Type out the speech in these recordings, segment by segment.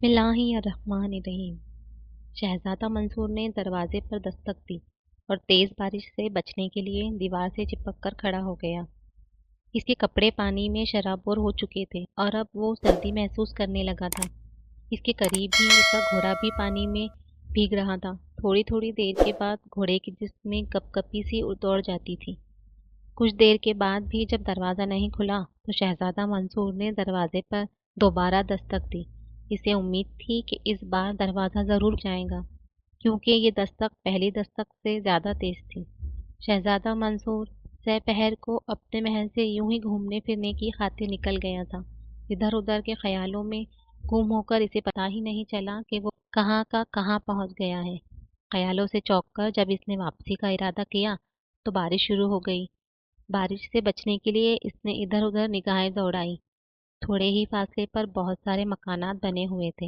बिस्मिल्लाहिर्रहमानिर्रहीम। शहजादा मंसूर ने दरवाजे पर दस्तक दी और तेज बारिश से बचने के लिए दीवार से चिपक कर खड़ा हो गया। इसके कपड़े पानी में शराबोर हो चुके थे और अब वो सर्दी महसूस करने लगा था। इसके करीब ही उसका घोड़ा भी पानी में भीग रहा था। थोड़ी थोड़ी देर के बाद घोड़े की जिस्म में कपकपी सी दौड़ जाती थी। कुछ देर के बाद भी जब दरवाज़ा नहीं खुला तो शहजादा मंसूर ने दरवाजे पर दोबारा दस्तक दी। इसे उम्मीद थी कि इस बार दरवाज़ा ज़रूर जाएगा, क्योंकि ये दस्तक पहली दस्तक से ज़्यादा तेज़ थी। शहजादा मंसूर दोपहर को अपने महल से यूं ही घूमने फिरने की खातिर निकल गया था। इधर उधर के ख्यालों में गुम होकर इसे पता ही नहीं चला कि वो कहाँ का कहाँ पहुंच गया है। ख्यालों से चौंक कर जब इसने वापसी का इरादा किया तो बारिश शुरू हो गई। बारिश से बचने के लिए इसने इधर उधर निगाहें दौड़ाई। थोड़े ही फासले पर बहुत सारे मकानात बने हुए थे।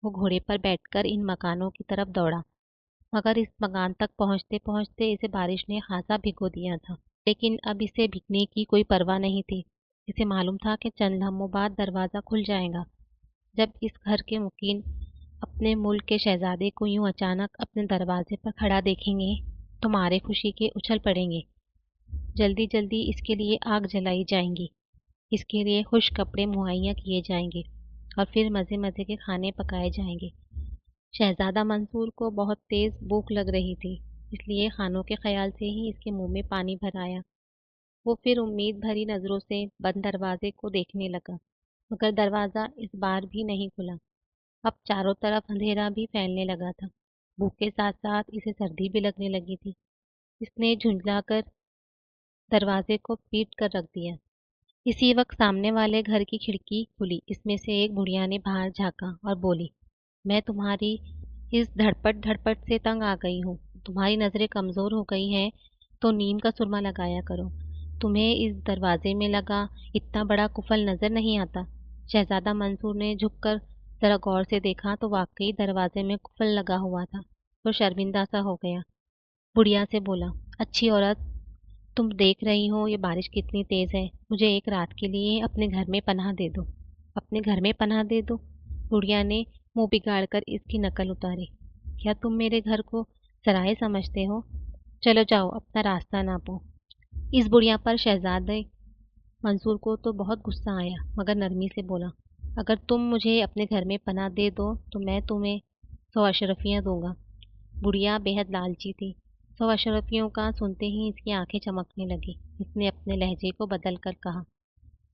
वो घोड़े पर बैठकर इन मकानों की तरफ दौड़ा, मगर इस मकान तक पहुंचते पहुंचते इसे बारिश ने खासा भिगो दिया था। लेकिन अब इसे भीगने की कोई परवाह नहीं थी। इसे मालूम था कि चंद लम्हों बाद दरवाज़ा खुल जाएगा। जब इस घर के मुकीम अपने मुल्क के शहजादे को यूं अचानक अपने दरवाजे पर खड़ा देखेंगे तो मारे खुशी के उछल पड़ेंगे। जल्दी जल्दी इसके लिए आग जलाई जाएंगी, इसके लिए खुश कपड़े मुहैया किए जाएंगे और फिर मज़े मज़े के खाने पकाए जाएंगे। शहजादा मंसूर को बहुत तेज़ भूख लग रही थी, इसलिए खानों के ख्याल से ही इसके मुंह में पानी भर आया। वो फिर उम्मीद भरी नज़रों से बंद दरवाजे को देखने लगा, मगर दरवाज़ा इस बार भी नहीं खुला। अब चारों तरफ अंधेरा भी फैलने लगा था। भूख के साथ साथ इसे सर्दी भी लगने लगी थी। इसने झुंझलाकर दरवाजे को पीट कर रख दिया। इसी वक्त सामने वाले घर की खिड़की खुली। इसमें से एक बुढ़िया ने बाहर झांका और बोली, मैं तुम्हारी इस धड़पट धड़पट से तंग आ गई हूँ। तुम्हारी नज़रें कमज़ोर हो गई हैं तो नीम का सुरमा लगाया करो। तुम्हें इस दरवाजे में लगा इतना बड़ा कुफल नज़र नहीं आता। शहजादा मंसूर ने झुककर जरा गौर से देखा तो वाकई दरवाजे में कुफल लगा हुआ था। तो शर्मिंदा सा हो गया। बुढ़िया से बोला, अच्छी औरत, तुम देख रही हो ये बारिश कितनी तेज़ है। मुझे एक रात के लिए अपने घर में पनाह दे दो। अपने घर में पनाह दे दो? बुढ़िया ने मुंह बिगाड़ कर इसकी नकल उतारी। क्या तुम मेरे घर को सराय समझते हो? चलो जाओ अपना रास्ता नापो। इस बुढ़िया पर शहजादे मंसूर को तो बहुत गुस्सा आया, मगर नरमी से बोला, अगर तुम मुझे अपने घर में पनाह दे दो तो मैं तुम्हें 100 अशरफियाँ दूंगा। बुढ़िया बेहद लालची थी। 100 अशरफियों का सुनते ही इसकी आंखें चमकने लगी। इसने अपने लहजे को बदल कर कहा,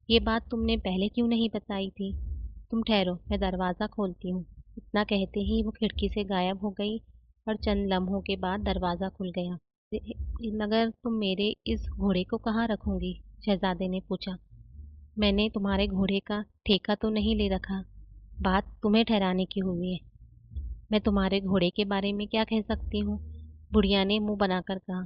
ये बात तुमने पहले क्यों नहीं बताई थी? तुम ठहरो, मैं दरवाज़ा खोलती हूँ। इतना कहते ही वो खिड़की से गायब हो गई और चंद लम्हों के बाद दरवाज़ा खुल गया। मगर तुम मेरे इस घोड़े को कहाँ रखोगी? शहजादे ने पूछा। मैंने तुम्हारे घोड़े का ठेका तो नहीं ले रखा। बात तुम्हें ठहराने की हुई है। मैं तुम्हारे घोड़े के बारे में क्या कह सकती हूँ? बुढ़िया ने मुंह बनाकर कहा,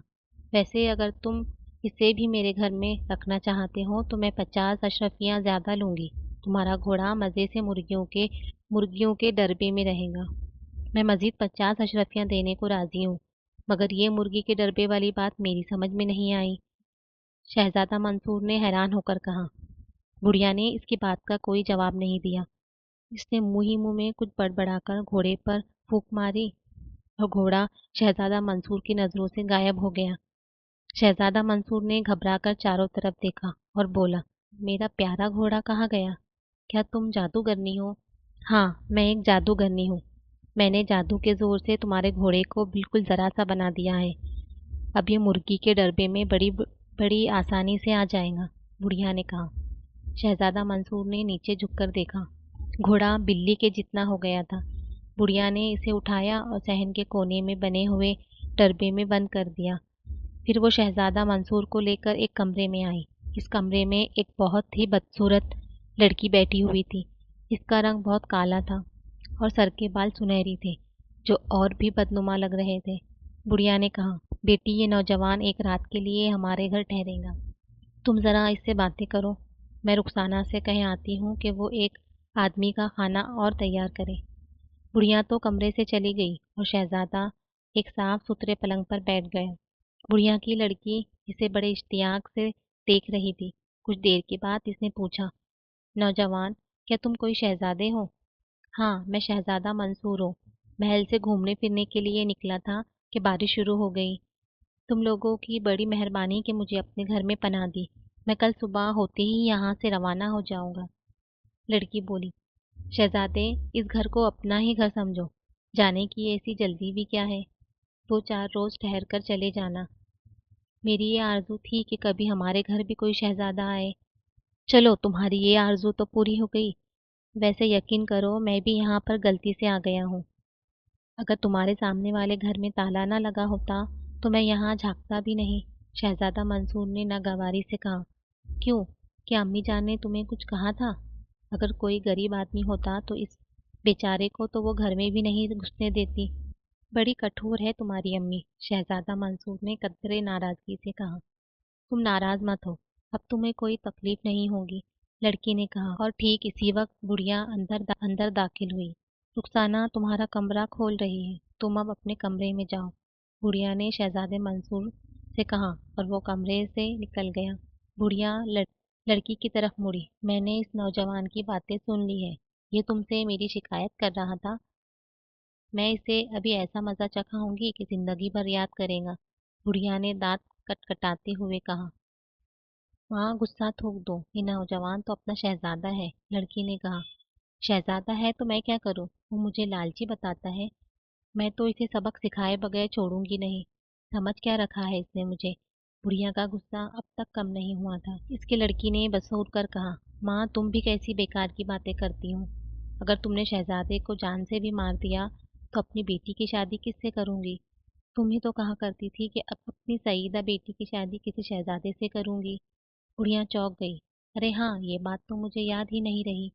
वैसे अगर तुम इसे भी मेरे घर में रखना चाहते हो तो मैं 50 अशरफियाँ ज़्यादा लूँगी। तुम्हारा घोड़ा मज़े से मुर्गियों के डरबे में रहेगा। मैं मज़ीद 50 अशरफियाँ देने को राज़ी हूँ, मगर ये मुर्गी के डरबे वाली बात मेरी समझ में नहीं आई। शहजादा मंसूर ने हैरान होकर कहा। बुढ़िया ने इसकी बात का कोई जवाब नहीं दिया। इसने मुंह ही मुंह में कुछ बड़बड़ाकर घोड़े पर फूंक मारी और घोड़ा शहजादा मंसूर की नज़रों से गायब हो गया। शहजादा मंसूर ने घबराकर चारों तरफ देखा और बोला, मेरा प्यारा घोड़ा कहाँ गया? क्या तुम जादूगरनी हो? हाँ, मैं एक जादूगरनी हूँ। मैंने जादू के जोर से तुम्हारे घोड़े को बिल्कुल जरा सा बना दिया है। अब ये मुर्गी के डरबे में बड़ी बड़ी आसानी से आ जाएगा, बुढ़िया ने कहा। शहजादा मंसूर ने नीचे झुककर देखा। घोड़ा बिल्ली के जितना हो गया था। बुढ़िया ने इसे उठाया और सहन के कोने में बने हुए डरबे में बंद कर दिया। फिर वो शहजादा मंसूर को लेकर एक कमरे में आई। इस कमरे में एक बहुत ही बदसूरत लड़की बैठी हुई थी। इसका रंग बहुत काला था और सर के बाल सुनहरी थे, जो और भी बदनुमा लग रहे थे। बुढ़िया ने कहा, बेटी, ये नौजवान एक रात के लिए हमारे घर ठहरेगा। तुम ज़रा इससे बातें करो। मैं रुखसाना से कहीं आती हूँ कि वो एक आदमी का खाना और तैयार करे। बुढ़िया तो कमरे से चली गई और शहजादा एक साफ सुथरे पलंग पर बैठ गया। बुढ़िया की लड़की इसे बड़े इश्तियाक से देख रही थी। कुछ देर के बाद इसने पूछा, नौजवान, क्या तुम कोई शहजादे हो? हाँ, मैं शहज़ादा मंसूर हूँ। महल से घूमने फिरने के लिए निकला था कि बारिश शुरू हो गई। तुम लोगों की बड़ी मेहरबानी कि मुझे अपने घर में पनाह दी। मैं कल सुबह होते ही यहाँ से रवाना हो जाऊंगा। लड़की बोली, शहजादे, इस घर को अपना ही घर समझो। जाने की ऐसी जल्दी भी क्या है? 2-4 रोज ठहर कर चले जाना। मेरी ये आरज़ू थी कि कभी हमारे घर भी कोई शहज़ादा आए। चलो, तुम्हारी ये आरज़ू तो पूरी हो गई। वैसे यकीन करो, मैं भी यहाँ पर गलती से आ गया हूँ। अगर तुम्हारे सामने वाले घर में ताला ना लगा होता तो मैं यहाँ झाँकता भी नहीं। शहज़ादा मंसूर ने नागवारी से कहा। क्यों? क्या अम्मी जान ने तुम्हें कुछ कहा था? अगर कोई गरीब आदमी होता तो इस बेचारे को तो वो घर में भी नहीं घुसने देती। बड़ी कठोर है तुम्हारी अम्मी, शहज़ादा मंसूर ने कदरे नाराज़गी से कहा। तुम नाराज मत हो, अब तुम्हें कोई तकलीफ नहीं होगी, लड़की ने कहा। और ठीक इसी वक्त बुढ़िया अंदर दाखिल हुई। रुखसाना तुम्हारा कमरा खोल रही है, तुम अब अपने कमरे में जाओ, बुढ़िया ने शहजादे मंसूर से कहा और वो कमरे से निकल गया। बुढ़िया लड़की की तरफ मुड़ी। मैंने इस नौजवान की बातें सुन ली है। ये तुमसे मेरी शिकायत कर रहा था। मैं इसे अभी ऐसा मजा चखाऊंगी कि जिंदगी भर याद करेगा, बुढ़िया ने दांत कटकटाते हुए कहा। माँ, गुस्सा थूक दो, ये नौजवान तो अपना शहजादा है, लड़की ने कहा। शहजादा है तो मैं क्या करूँ? वो मुझे लालची बताता है। मैं तो इसे सबक सिखाए बगैर छोड़ूंगी नहीं। समझ क्या रखा है इसने मुझे? बुढ़िया का गुस्सा अब तक कम नहीं हुआ था। इसके लड़की ने बसूर कर कहा, माँ, तुम भी कैसी बेकार की बातें करती हो? अगर तुमने शहजादे को जान से भी मार दिया तो अपनी बेटी की शादी किससे करूंगी? तुम ही तो कहा करती थी कि अब अपनी सईदा बेटी की शादी किसी शहजादे से करूंगी। बुढ़िया चौंक गई। अरे हाँ, ये बात तो मुझे याद ही नहीं रही।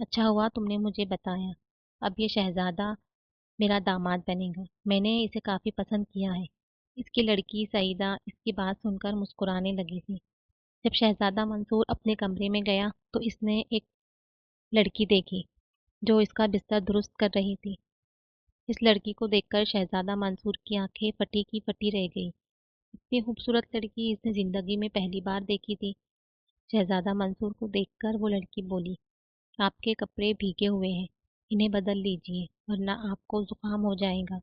अच्छा हुआ तुमने मुझे बताया। अब ये शहजादा मेरा दामाद बनेगा। मैंने इसे काफी पसंद किया है। इसकी लड़की सईदा इसकी बात सुनकर मुस्कुराने लगी थी। जब शहजादा मंसूर अपने कमरे में गया तो इसने एक लड़की देखी जो इसका बिस्तर दुरुस्त कर रही थी। इस लड़की को देखकर शहजादा मंसूर की आंखें फटी की फटी रह गई। इतनी खूबसूरत लड़की इसने जिंदगी में पहली बार देखी थी। शहजादा मंसूर को देखकर वो लड़की बोली, आपके कपड़े भीगे हुए हैं, इन्हें बदल लीजिए वरना आपको जुकाम हो जाएगा।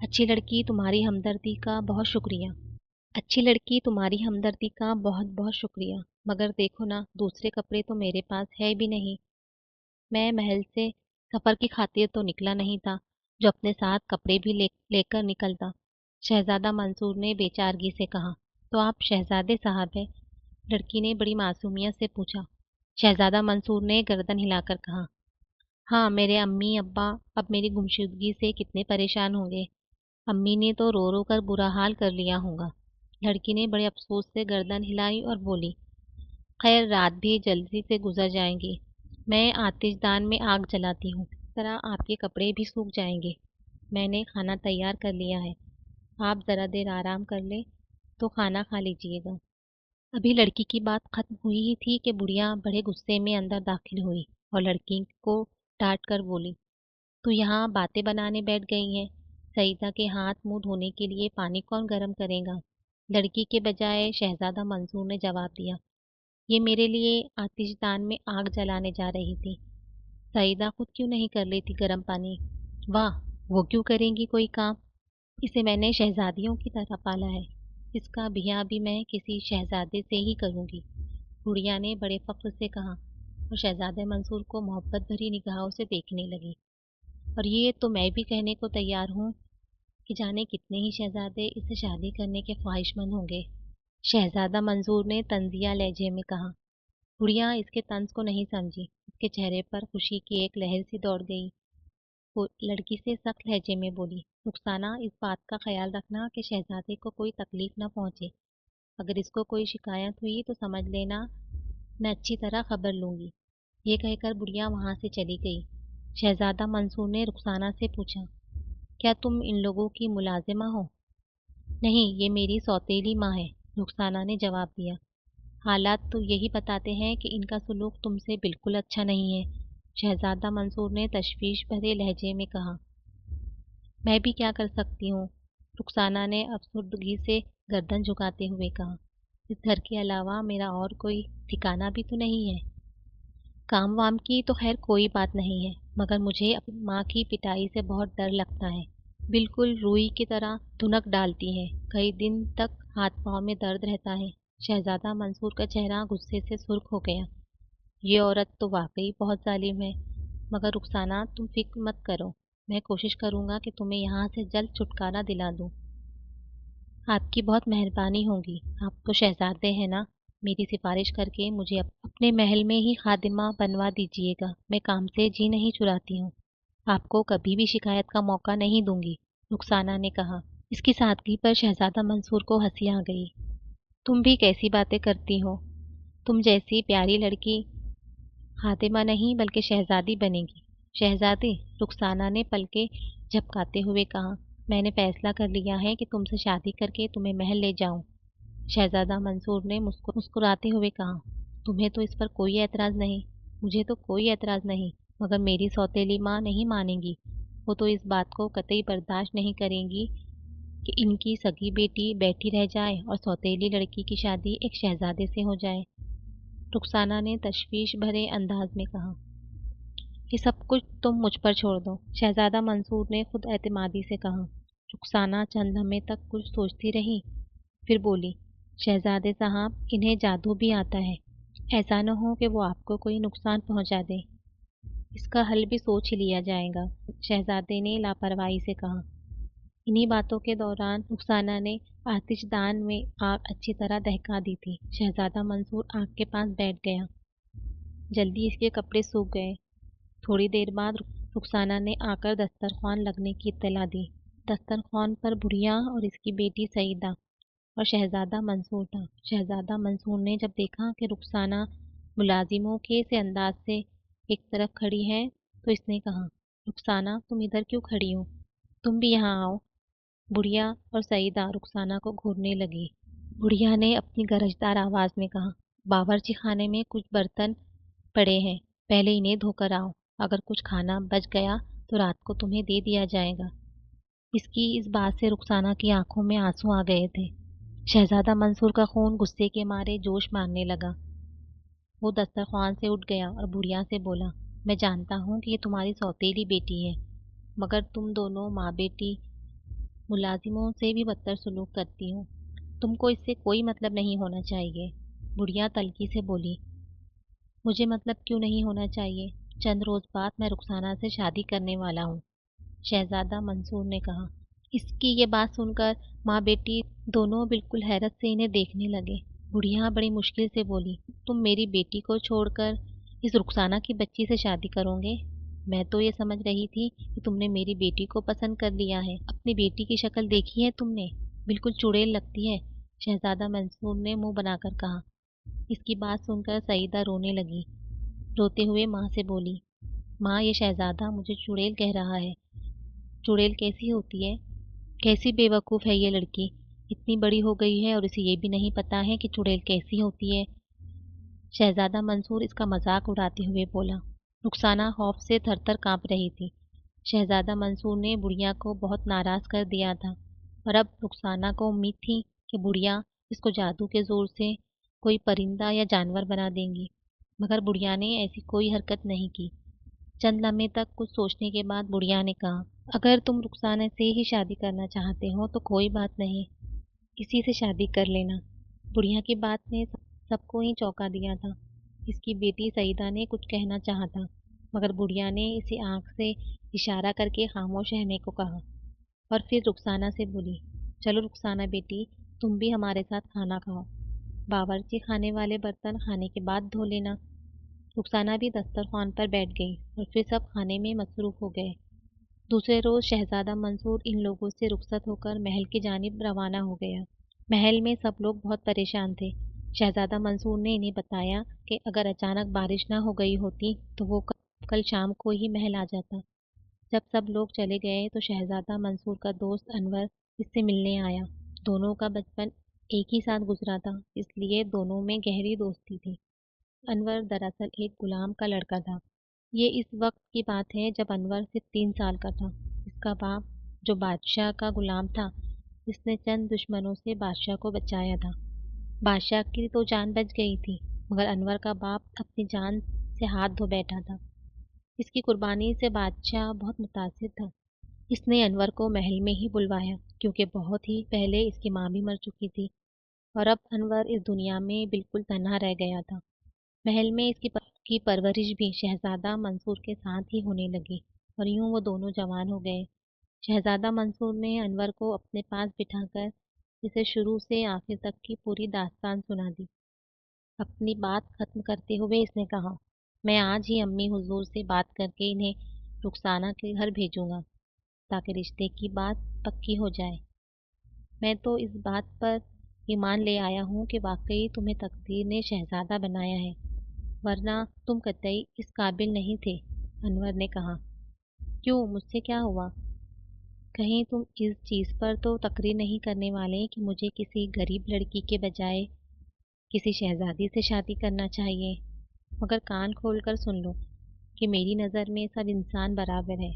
अच्छी लड़की तुम्हारी हमदर्दी का बहुत शुक्रिया। अच्छी लड़की तुम्हारी हमदर्दी का बहुत बहुत शुक्रिया, मगर देखो ना, दूसरे कपड़े तो मेरे पास है भी नहीं। मैं महल से सफर की खातिर तो निकला नहीं था जो अपने साथ कपड़े भी लेकर निकलता। शहजादा मंसूर ने बेचारगी से कहा। तो आप शहजादे साहब हैं? लड़की ने बड़ी मासूमियत से पूछा। शहजादा मंसूर ने गर्दन हिलाकर कहा, हाँ, मेरे अम्मी अब्बा अब मेरी गुमशुदगी से कितने परेशान होंगे। अम्मी ने तो रो रो कर बुरा हाल कर लिया होगा। लड़की ने बड़े अफसोस से गर्दन हिलाई और बोली, खैर, रात भी जल्दी से गुजर जाएंगी। मैं आतिशदान में आग जलाती हूँ, इस तरह आपके कपड़े भी सूख जाएंगे। मैंने खाना तैयार कर लिया है, आप जरा देर आराम कर ले तो खाना खा लीजिएगा। अभी लड़की की बात खत्म हुई ही थी कि बुढ़िया बड़े गुस्से में अंदर दाखिल हुई और लड़की को डांट कर बोली, तू यहाँ बातें बनाने बैठ गई है? सईदा के हाथ मुंह धोने के लिए पानी कौन गर्म करेगा? लड़की के बजाय शहजादा मंसूर ने जवाब दिया, ये मेरे लिए आतिशदान में आग जलाने जा रही थी। सईदा खुद क्यों नहीं कर लेती गर्म पानी? वाह, वो क्यों करेंगी कोई काम? इसे मैंने शहजादियों की तरह पाला है। इसका बिया भी मैं किसी शहजादे से ही करूंगी, बुढ़िया ने बड़े फख्र से कहा और शहजादे मंसूर को मोहब्बत भरी निगाहों से देखने लगी। और ये तो मैं भी कहने को तैयार हूँ कि जाने कितने ही शहजादे इससे शादी करने के ख्वाहिशमंद होंगे, शहजादा मंसूर ने तंजिया लहजे में कहा। बुढ़िया इसके तंज को नहीं समझी। उसके चेहरे पर खुशी की एक लहर सी दौड़ गई। वो लड़की से सख्त लहजे में बोली, रुखसाना, इस बात का ख्याल रखना कि शहजादे को कोई तकलीफ न पहुंचे। अगर इसको कोई शिकायत हुई तो समझ लेना मैं अच्छी तरह खबर लूंगी। ये कहकर बुढ़िया वहां से चली गई। शहजादा मंसूर ने रुखसाना से पूछा, क्या तुम इन लोगों की मुलाजिमा हो? नहीं, ये मेरी सौतेली माँ है, रुखसाना ने जवाब दिया। हालात तो यही बताते हैं कि इनका सुलूक तुमसे बिल्कुल अच्छा नहीं है, शहजादा मंसूर ने तशवीश भरे लहजे में कहा। मैं भी क्या कर सकती हूँ, रुखसाना ने अफसुर्दगी से गर्दन झुकाते हुए कहा। इस घर के अलावा मेरा और कोई ठिकाना भी तो नहीं है। काम वाम की तो खैर कोई बात नहीं है, मगर मुझे अपनी माँ की पिटाई से बहुत डर लगता है। बिल्कुल रुई की तरह धुनक डालती है, कई दिन तक हाथ पाँव में दर्द रहता है। शहजादा मंसूर का चेहरा गुस्से से सुर्ख हो गया। ये औरत तो वाकई बहुत जालिम है। मगर रुखसाना, तुम फिक्र मत करो, मैं कोशिश करूंगा कि तुम्हें यहाँ से जल्द छुटकारा दिला दूं। आपकी बहुत मेहरबानी होगी। आप तो शहजादे हैं ना। मेरी सिफारिश करके मुझे अपने महल में ही खादिमा बनवा दीजिएगा। मैं काम से जी नहीं चुराती हूँ। आपको कभी भी शिकायत का मौका नहीं दूंगी, रुखसाना ने कहा। इसकी सादगी पर शहजादा मंसूर को हंसी आ गई। तुम भी कैसी बातें करती हो। तुम जैसी प्यारी लड़की खातिमा नहीं बल्कि शहजादी बनेगी। शहजादी, रुखसाना ने पलके झपकाते हुए कहा। मैंने फैसला कर लिया है कि तुमसे शादी करके तुम्हें महल ले जाऊं। शहजादा मंसूर ने मुस्कुराते हुए कहा। तुम्हें तो इस पर कोई एतराज नहीं। मुझे तो कोई एतराज नहीं, मगर मेरी सौतेली माँ नहीं मानेगी। वो तो इस बात को कतई बर्दाश्त नहीं करेंगी कि इनकी सगी बेटी बैठी रह जाए और सौतेली लड़की की शादी एक शहजादे से हो जाए। रुखसाना ने तशवीश भरे अंदाज में कहा। ये सब कुछ तुम मुझ पर छोड़ दो, शहजादा मंसूर ने खुद एतमादी से कहा। रुखसाना चंद लम्हे तक कुछ सोचती रही, फिर बोली। शहजादे साहब, इन्हें जादू भी आता है। ऐसा न हो कि वो आपको कोई नुकसान पहुंचा दे। इसका हल भी सोच ही लिया जाएगा, शहजादे ने लापरवाही से कहा। इन्हीं बातों के दौरान रुखसाना ने आतिशदान में आग अच्छी तरह दहका दी थी। शहजादा मंसूर आग के पास बैठ गया। जल्दी इसके कपड़े सूख गए। थोड़ी देर बाद रुखसाना ने आकर दस्तरखान लगने की इत्तला दी। दस्तरखान पर बुढ़िया और इसकी बेटी सईदा और शहजादा मंसूर था। शहजादा मंसूर ने जब देखा कि रुखसाना मुलाजिमों के से अंदाज से एक तरफ खड़ी है, तो इसने कहा। रुखसाना, तुम इधर क्यों खड़ी हो? तुम भी यहाँ आओ। बुढ़िया और सईदा रुखसाना को घूरने लगी। बुढ़िया ने अपनी गरजदार आवाज में कहा। बावर्ची खाने में कुछ बर्तन पड़े हैं, पहले इन्हें धोकर आओ। अगर कुछ खाना बच गया तो रात को तुम्हें दे दिया जाएगा। इसकी इस बात से रुखसाना की आंखों में आंसू आ गए थे। शहजादा मंसूर का खून गुस्से के मारे जोश मारने लगा। वो दस्तरखान से उठ गया और बुढ़िया से बोला। मैं जानता हूँ कि ये तुम्हारी सौतेली बेटी है, मगर तुम दोनों माँ बेटी मुलाजिमों से भी बदतर सलूक करती हो। तुमको इससे कोई मतलब नहीं होना चाहिए। बुढ़िया तल्खी से बोली। मुझे मतलब क्यों नहीं होना चाहिए? चंद रोज बाद मैं रुखसाना से शादी करने वाला हूँ, शहजादा मंसूर ने कहा। इसकी ये बात सुनकर माँ बेटी दोनों बिल्कुल हैरत से इन्हें देखने लगे। बुढ़िया बड़ी मुश्किल से बोली। तुम मेरी बेटी को छोड़कर इस रुखसाना की बच्ची से शादी करोगे? मैं तो ये समझ रही थी कि तुमने मेरी बेटी को पसंद कर लिया है। अपनी बेटी की शक्ल देखी है तुमने? बिल्कुल चुड़ैल लगती है, शहजादा मंसूर ने मुंह बनाकर कहा। इसकी बात सुनकर सईदा रोने लगी। रोते हुए माँ से बोली। माँ, ये शहजादा मुझे चुड़ैल कह रहा है। चुड़ैल कैसी होती है? कैसी बेवकूफ़ है ये लड़की। इतनी बड़ी हो गई है और इसे ये भी नहीं पता है कि चुड़ैल कैसी होती है। शहजादा मंसूर इसका मजाक उड़ाते हुए बोला। रुखसाना खौफ से थरथर कांप रही थी। शहजादा मंसूर ने बुढ़िया को बहुत नाराज कर दिया था, और अब रुखसाना को उम्मीद थी कि बुढ़िया इसको जादू के जोर से कोई परिंदा या जानवर बना देंगी। मगर बुढ़िया ने ऐसी कोई हरकत नहीं की। चंद लम्हे तक कुछ सोचने के बाद बुढ़िया ने कहा। अगर तुम रुखसाना से ही शादी करना चाहते हो तो कोई बात नहीं, इसी से शादी कर लेना। बुढ़िया की बात ने सबको ही चौंका दिया था। इसकी बेटी सईदा ने कुछ कहना चाहा था, मगर बुढ़िया ने इसे आंख से इशारा करके खामोश रहने को कहा, और फिर रुखसाना से बोली। चलो रुखसाना बेटी, तुम भी हमारे साथ खाना खाओ। बावर्ची खाने वाले बर्तन खाने के बाद धो लेना। रुखसाना भी दस्तरखान पर बैठ गई और फिर सब खाने में मसरूफ हो गए। दूसरे रोज शहजादा मंसूर इन लोगों से रुखसत होकर महल की जानिब रवाना हो गया। महल में सब लोग बहुत परेशान थे। शहजादा मंसूर ने इन्हें बताया कि अगर अचानक बारिश न हो गई होती तो वो कल शाम को ही महल आ जाता। जब सब लोग चले गए तो शहजादा मंसूर का दोस्त अनवर इससे मिलने आया। दोनों का बचपन एक ही साथ गुजरा था, इसलिए दोनों में गहरी दोस्ती थी। अनवर दरअसल एक गुलाम का लड़का था। ये इस वक्त की बात है जब अनवर सिर्फ 3 साल का था। इसका बाप, जो बादशाह का गुलाम था, इसने चंद दुश्मनों से बादशाह को बचाया था। बादशाह की तो जान बच गई थी, मगर अनवर का बाप अपनी जान से हाथ धो बैठा था। इसकी कुर्बानी से बादशाह बहुत मुतासिर था। इसने अनवर को महल में ही बुलवाया क्योंकि बहुत ही पहले इसकी माँ भी मर चुकी थी और अब अनवर इस दुनिया में बिल्कुल तन्हा रह गया था। महल में की परवरिश भी शहजादा मंसूर के साथ ही होने लगी और यूं वो दोनों जवान हो गए। शहजादा मंसूर ने अनवर को अपने पास बिठाकर इसे शुरू से आखिर तक की पूरी दास्तान सुना दी। अपनी बात खत्म करते हुए इसने कहा, मैं आज ही अम्मी हुजूर से बात करके इन्हें रुखसाना के घर भेजूंगा ताकि रिश्ते की बात पक्की हो जाए। मैं तो इस बात पर ईमान ले आया हूँ कि वाकई तुम्हें तकदीर ने शहजादा बनाया है, वरना तुम कतई इस काबिल नहीं थे। अनवर ने कहा, क्यों, मुझसे क्या हुआ? कहीं तुम इस चीज़ पर तो तकरीर नहीं करने वाले कि मुझे किसी गरीब लड़की के बजाय किसी शहजादी से शादी करना चाहिए? मगर कान खोल कर सुन लो कि मेरी नज़र में सब इंसान बराबर है।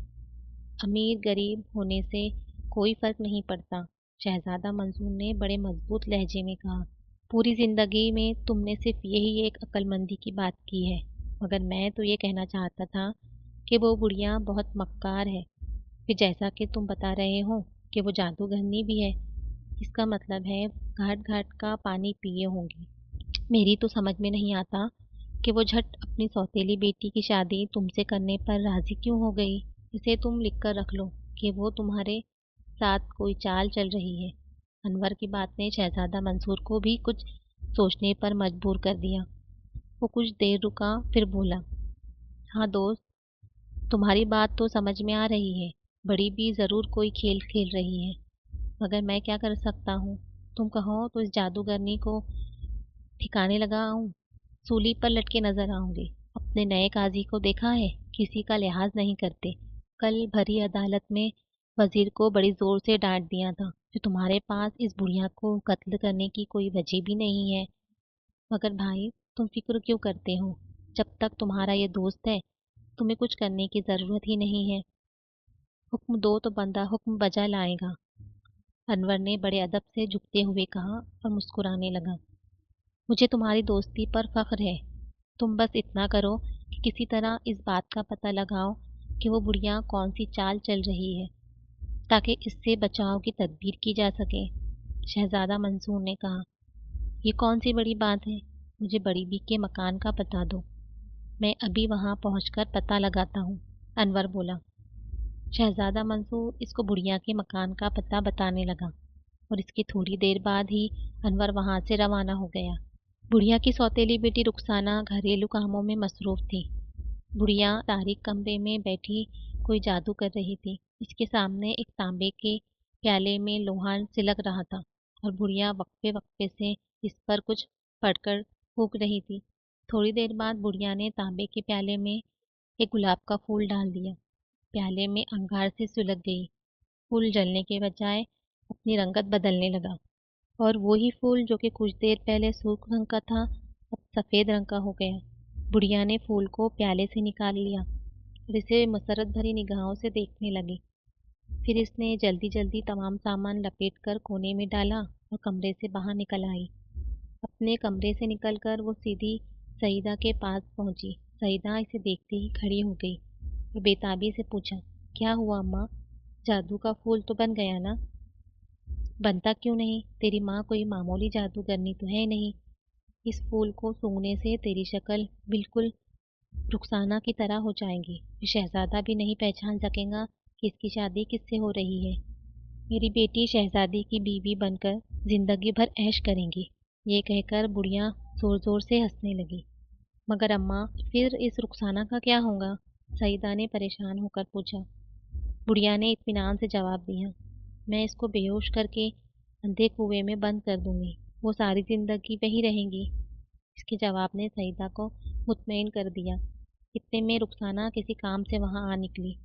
अमीर गरीब होने से कोई फर्क नहीं पड़ता। शहजादा मंसूर ने बड़े मजबूत लहजे में कहा, पूरी जिंदगी में तुमने सिर्फ यही एक अक्लमंदी की बात की है, मगर मैं तो ये कहना चाहता था कि वो बुढ़िया बहुत मक्कार है। फिर जैसा कि तुम बता रहे हो कि वो जादूगरनी भी है, इसका मतलब है घाट घाट का पानी पिए होंगी। मेरी तो समझ में नहीं आता कि वो झट अपनी सौतेली बेटी की शादी तुमसे करने पर राजी क्यों हो गई। इसे तुम लिख कर रख लो कि वो तुम्हारे साथ कोई चाल चल रही है। अनवर की बात ने शहजादा मंसूर को भी कुछ सोचने पर मजबूर कर दिया। वो कुछ देर रुका, फिर बोला, हाँ दोस्त, तुम्हारी बात तो समझ में आ रही है। बड़ी भी ज़रूर कोई खेल खेल रही है, मगर मैं क्या कर सकता हूँ? तुम कहो तो इस जादूगरनी को ठिकाने लगाऊं, सूली पर लटके नजर आऊंगी। अपने नए काजी को देखा है, किसी का लिहाज नहीं करते। कल भरी अदालत में वजीर को बड़ी जोर से डांट दिया था कि तुम्हारे पास इस बुढ़िया को कत्ल करने की कोई वजह भी नहीं है। मगर भाई, तुम फिक्र क्यों करते हो? जब तक तुम्हारा ये दोस्त है, तुम्हें कुछ करने की जरूरत ही नहीं है। हुक्म दो तो बंदा हुक्म बजा लाएगा। अनवर ने बड़े अदब से झुकते हुए कहा और मुस्कुराने लगा, मुझे तुम्हारी दोस्ती पर फख्र है। तुम बस इतना करो कि किसी तरह इस बात का पता लगाओ कि वो बुढ़िया कौन सी चाल चल रही है, ताकि इससे बचाव की तदबीर की जा सके। शहजादा मंसूर ने कहा, ये कौन सी बड़ी बात है? मुझे बड़ी बी के मकान का पता दो, मैं अभी वहां पहुंचकर पता लगाता हूँ। अनवर बोला। शहजादा मंसूर इसको बुढ़िया के मकान का पता बताने लगा और इसकी थोड़ी देर बाद ही अनवर वहां से रवाना हो गया। बुढ़िया की सौतेली बेटी रुखसाना घरेलू कामों में मसरूफ थी। बुढ़िया तारीक कमरे में बैठी कोई जादू कर रही थी। इसके सामने एक तांबे के प्याले में लोहा सिलक रहा था और बुढ़िया वक्फे वक्फे से इस पर कुछ पढ़कर फूंक रही थी। थोड़ी देर बाद बुढ़िया ने तांबे के प्याले में एक गुलाब का फूल डाल दिया। प्याले में अंगार से सुलग गई। फूल जलने के बजाय अपनी रंगत बदलने लगा और वो ही फूल जो कि कुछ देर पहले सुर्ख रंग का था, अब सफेद रंग का हो गया। बुढ़िया ने फूल को प्याले से निकाल लिया और इसे मसरत भरी निगाहों से देखने लगी। फिर इसने जल्दी जल्दी तमाम सामान लपेट कर कोने में डाला और कमरे से बाहर निकल आई। अपने कमरे से निकलकर वो सीधी सईदा के पास पहुंची। सईदा इसे देखते ही खड़ी हो गई और बेताबी से पूछा, क्या हुआ अम्मा? जादू का फूल तो बन गया ना? बनता क्यों नहीं? तेरी माँ कोई मामूली जादूगरनी तो है नहीं। इस फूल को सूंघने से तेरी शक्ल बिल्कुल रुखसाना की तरह हो जाएगी। शहजादा भी नहीं पहचान सकेगा कि इसकी शादी किससे हो रही है। मेरी बेटी शहजादी की बीवी बनकर जिंदगी भर ऐश करेंगी। ये कहकर बुढ़िया जोर जोर से हंसने लगी। मगर अम्मा, फिर इस रुखसाना का क्या होगा? सईदा ने परेशान होकर पूछा। बुढ़िया ने इत्मीनान से जवाब दिया, मैं इसको बेहोश करके अंधे कुएं में बंद कर दूंगी। वो सारी जिंदगी वही रहेंगी। इसके जवाब ने सईदा को मुतमईन कर दिया। इतने में रुखसाना किसी काम से वहां आ निकली।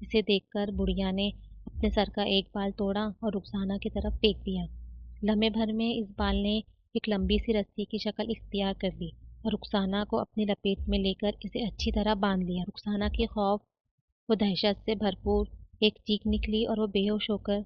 इसे देखकर बुढ़िया ने अपने सर का एक बाल तोड़ा और रुखसाना की तरफ फेंक दिया। लम्हे भर में इस बाल ने एक लंबी सी रस्सी की शक्ल इख्तियार कर ली और रुखसाना को अपनी लपेट में लेकर इसे अच्छी तरह बांध लिया। रुखसाना के खौफ व दहशत से भरपूर एक चीख निकली और वो बेहोश होकर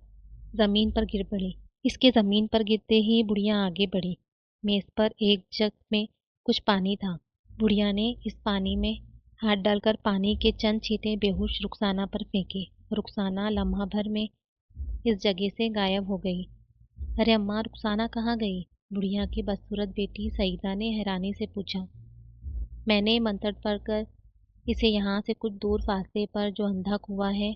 जमीन पर गिर पड़ी। इसके जमीन पर गिरते ही बुढ़िया आगे बढ़ी। मेज पर एक जग में कुछ पानी था। बुढ़िया ने इस पानी में हाथ डालकर पानी के चंद छींटे बेहोश रुखसाना पर फेंके। रुखसाना लम्हा भर में इस जगह से गायब हो गई। अरे अम्मा, रुखसाना कहाँ गई? बुढ़िया की बदसूरत बेटी सईदा ने हैरानी से पूछा। मैंने मंत्र पढ़कर इसे यहाँ से कुछ दूर फासले पर जो अंधा कुआं है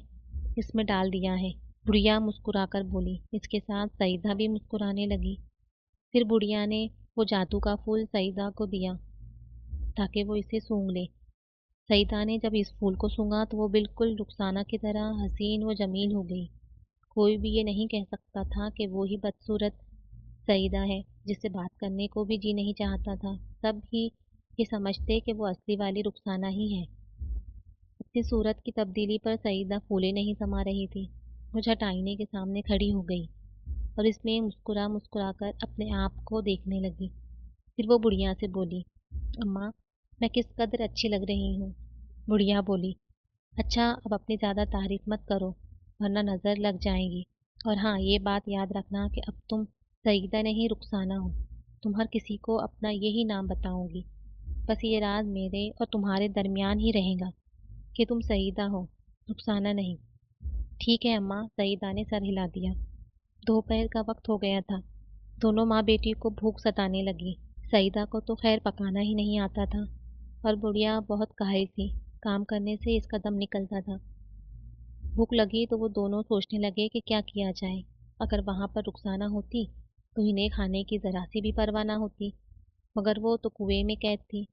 इसमें डाल दिया है, बुढ़िया मुस्कुराकर बोली। इसके साथ सईदा भी मुस्कुराने लगी। फिर बुढ़िया ने वो जादू का फूल सईदा को दिया ताकि वो इसे सूंघ ले। सईदा ने जब इस फूल को सूंघा तो वो बिल्कुल रुखसाना की तरह हसीन व जमील हो गई। कोई भी ये नहीं कह सकता था कि वो ही बदसूरत सईदा है जिससे बात करने को भी जी नहीं चाहता था। सब ही ये समझते कि वो असली वाली रुखसाना ही है। अपनी सूरत की तब्दीली पर सईदा फूले नहीं समा रही थी। वो झट आईने के सामने खड़ी हो गई और इसमें मुस्कुरा मुस्कुरा कर अपने आप को देखने लगी। फिर वो बुढ़िया से बोली, अम्मा, मैं किस कदर अच्छी लग रही हूँ। बुढ़िया बोली, अच्छा अब अपनी ज़्यादा तारीफ मत करो वरना नज़र लग जाएगी। और हाँ, ये बात याद रखना कि अब तुम सईदा नहीं रुखसाना हो। तुम हर किसी को अपना यही नाम बताओगी। बस ये राज मेरे और तुम्हारे दरमियान ही रहेगा कि तुम सईदा हो, रुखसाना नहीं। ठीक है अम्मा, सईदा ने सर हिला दिया। दोपहर का वक्त हो गया था। दोनों माँ बेटी को भूख सताने लगी। सईदा को तो खैर पकाना ही नहीं आता था और बुढ़िया बहुत काहिल थी। काम करने से इसका दम निकलता था। भूख लगी तो वो दोनों सोचने लगे कि क्या किया जाए। अगर वहां पर रुखसाना होती तो इन्हें खाने की जरा सी भी परवाह ना होती, मगर वो तो कुएं में कैद थी।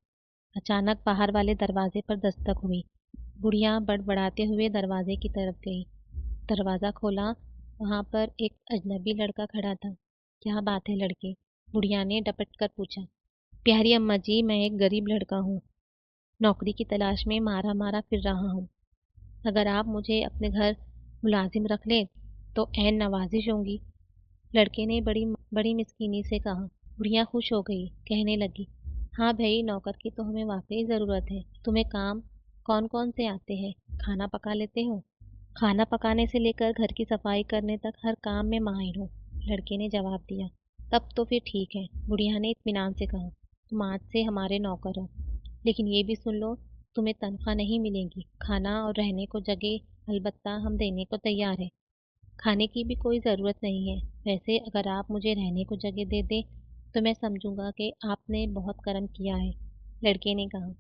अचानक बाहर वाले दरवाजे पर दस्तक हुई। बुढ़िया बड़बड़ाते हुए दरवाजे की तरफ गई। दरवाज़ा खोला। वहां पर एक अजनबी लड़का खड़ा था। क्या बात है लड़के? बुढ़िया ने डपट कर पूछा। प्यारी अम्मा जी, मैं एक गरीब लड़का हूँ, नौकरी की तलाश में मारा मारा फिर रहा हूँ। अगर आप मुझे अपने घर मुलाजिम रख लें तो ऐन नवाजिश होंगी। लड़के ने बड़ी बड़ी मिस्कीनी से कहा। बुढ़िया खुश हो गई, कहने लगी, हाँ भाई, नौकर की तो हमें वाकई ज़रूरत है। तुम्हें काम कौन कौन से आते हैं? खाना पका लेते हो? खाना पकाने से लेकर घर की सफाई करने तक हर काम में माहिर हूँ, लड़के ने जवाब दिया। तब तो फिर ठीक है, बुढ़िया ने इत्मीनान से कहा। तुम आज से हमारे नौकर हो, लेकिन ये भी सुन लो, तुम्हें तनख्वाह नहीं मिलेगी। खाना और रहने को जगह अलबत्ता हम देने को तैयार है। खाने की भी कोई ज़रूरत नहीं है। वैसे अगर आप मुझे रहने को जगह दे दें तो मैं समझूंगा कि आपने बहुत कर्म किया है, लड़के ने कहा।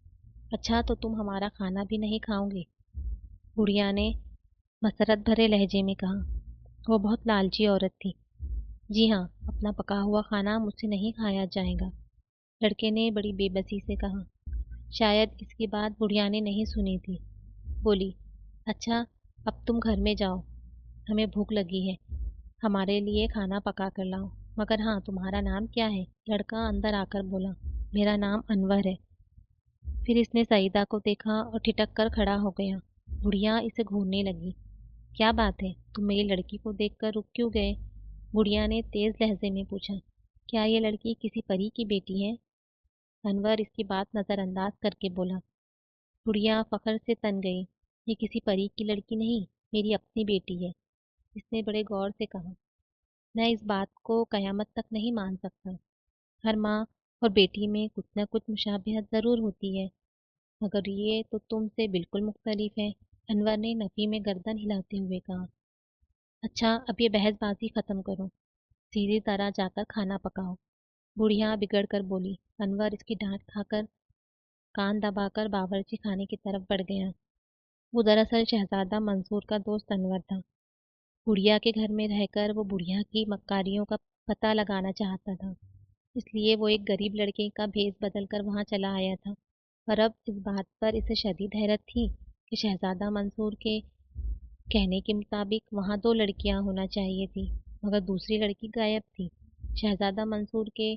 अच्छा, तो तुम हमारा खाना भी नहीं खाओगे? बुढ़िया ने मसरत भरे लहजे में कहा। वो बहुत लालची औरत थी। जी हाँ, अपना पका हुआ खाना मुझसे नहीं खाया जाएगा, लड़के ने बड़ी बेबसी से कहा। शायद इसकी बात बुढ़िया ने नहीं सुनी थी। बोली, अच्छा, अब तुम घर में जाओ, हमें भूख लगी है, हमारे लिए खाना पका कर लाओ। मगर हाँ, तुम्हारा नाम क्या है? लड़का अंदर आकर बोला, मेरा नाम अनवर है। फिर इसने सईदा को देखा और ठिठक कर खड़ा हो गया। बुढ़िया इसे घूरने लगी। क्या बात है, तुम मेरी लड़की को देखकर रुक क्यों गए? बुढ़िया ने तेज लहजे में पूछा। क्या ये लड़की किसी परी की बेटी है? अनवर इसकी बात नजरअंदाज करके बोला। बुढ़िया फखर से तन गई। ये किसी परी की लड़की नहीं, मेरी अपनी बेटी है, इसने बड़े गौर से कहा। मैं इस बात को कयामत तक नहीं मान सकता। हर माँ और बेटी में कुछ न कुछ मुशाबिहत जरूर होती है, मगर ये तो तुमसे बिल्कुल मुख्तलिफ है, अनवर ने नफी में गर्दन हिलाते हुए कहा। अच्छा, अब ये बहसबाजी खत्म करो, सीधी तरह जाकर खाना पकाओ, बुढ़िया बिगड़ कर बोली। अनवर इसकी डांट खाकर कान दबाकर बावर्ची खाने की तरफ बढ़ गया। वो दरअसल शहजादा मंसूर का दोस्त अनवर था। बुढ़िया के घर में रहकर वो बुढ़िया की मक्कारियों का पता लगाना चाहता था, इसलिए वो एक गरीब लड़के का भेस बदल कर वहां चला आया था। पर अब इस बात पर इसे शदीद हैरत थी कि शहजादा मंसूर के कहने के मुताबिक वहां दो लड़कियां होना चाहिए थी, मगर दूसरी लड़की गायब थी। शहजादा मंसूर के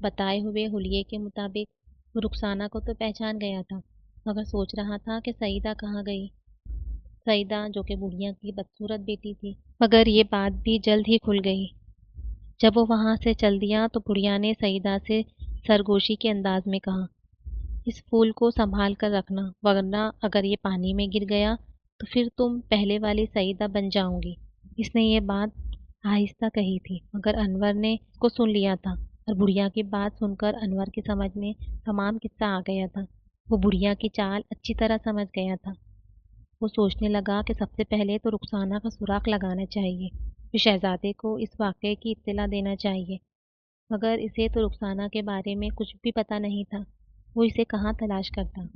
बताए हुए हुलिये के मुताबिक वो रुखसाना को तो पहचान गया था, मगर सोच रहा था कि सईदा कहाँ गई। सईदा जो कि बुढ़िया की बदसूरत बेटी थी। मगर ये बात भी जल्द ही खुल गई। जब वो वहां से चल दिया तो बुढ़िया ने सईदा से सरगोशी के अंदाज में कहा, इस फूल को संभाल कर रखना, वरना अगर ये पानी में गिर गया तो फिर तुम पहले वाली सईदा बन जाओगी। इसने ये बात आहिस्ता कही थी, मगर अनवर ने उसको सुन लिया था। اور बुढ़िया की बात सुनकर अनवर की समझ में तमाम किस्सा आ गया था। वो बुढ़िया की चाल अच्छी तरह समझ गया था। वो सोचने लगा कि सबसे पहले तो रुखसाना का सुराग लगाना चाहिए, फिर शहजादे को इस वाक़ये की इत्तला देना चाहिए। मगर इसे तो रुखसाना के बारे में कुछ भी पता नहीं था। वो इसे कहाँ तलाश करता।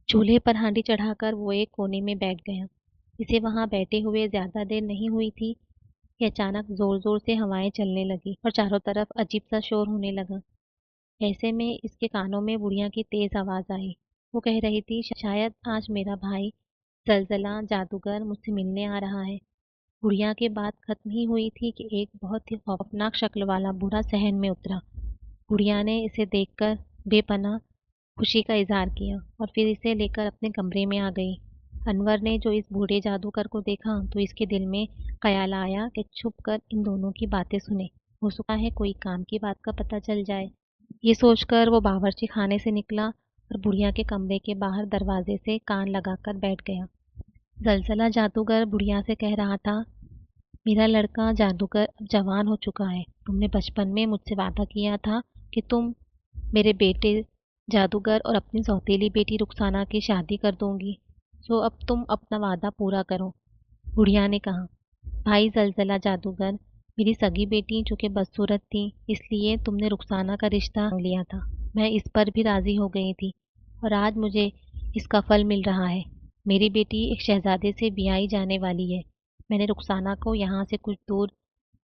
चूल्हे पर हांडी चढ़ाकर वो एक कोने में बैठ गया। इसे वहां बैठे हुए ज्यादा देर नहीं हुई थी कि अचानक जोर जोर से हवाएं चलने लगी और चारों तरफ अजीब सा शोर होने लगा। ऐसे में इसके कानों में बुढ़िया की तेज आवाज आई। वो कह रही थी, शायद आज मेरा भाई जलजला जादूगर मुझसे मिलने आ रहा है। बुढ़िया की बात खत्म ही हुई थी कि एक बहुत ही खौफनाक शक्ल वाला बूढ़ा सहन में उतरा। बुढ़िया ने इसे देखकर बेपनाह खुशी का इजहार किया और फिर इसे लेकर अपने कमरे में आ गई। अनवर ने जो इस बूढ़े जादूगर को देखा तो इसके दिल में ख्याल आया कि छुप कर इन दोनों की बातें सुने। हो सकता है कोई काम की बात का पता चल जाए। ये सोचकर वो बावर्ची खाने से निकला और बुढ़िया के कमरे के बाहर दरवाजे से कान लगाकर बैठ गया। जलजला जादूगर बुढ़िया से कह रहा था, मेरा लड़का जादूगर अब जवान हो चुका है। तुमने बचपन में मुझसे वादा किया था कि तुम मेरे बेटे जादूगर और अपनी सौतेली बेटी रुखसाना की शादी कर दोगी। सो अब तुम अपना वादा पूरा करो। बुढ़िया ने कहा, भाई जलजला जादूगर, मेरी सगी बेटी जो कि बदसूरत थी, इसलिए तुमने रुखसाना का रिश्ता लिया था। मैं इस पर भी राजी हो गई थी और आज मुझे इसका फल मिल रहा है। मेरी बेटी एक शहजादे से ब्याही जाने वाली है। मैंने रुखसाना को यहाँ से कुछ दूर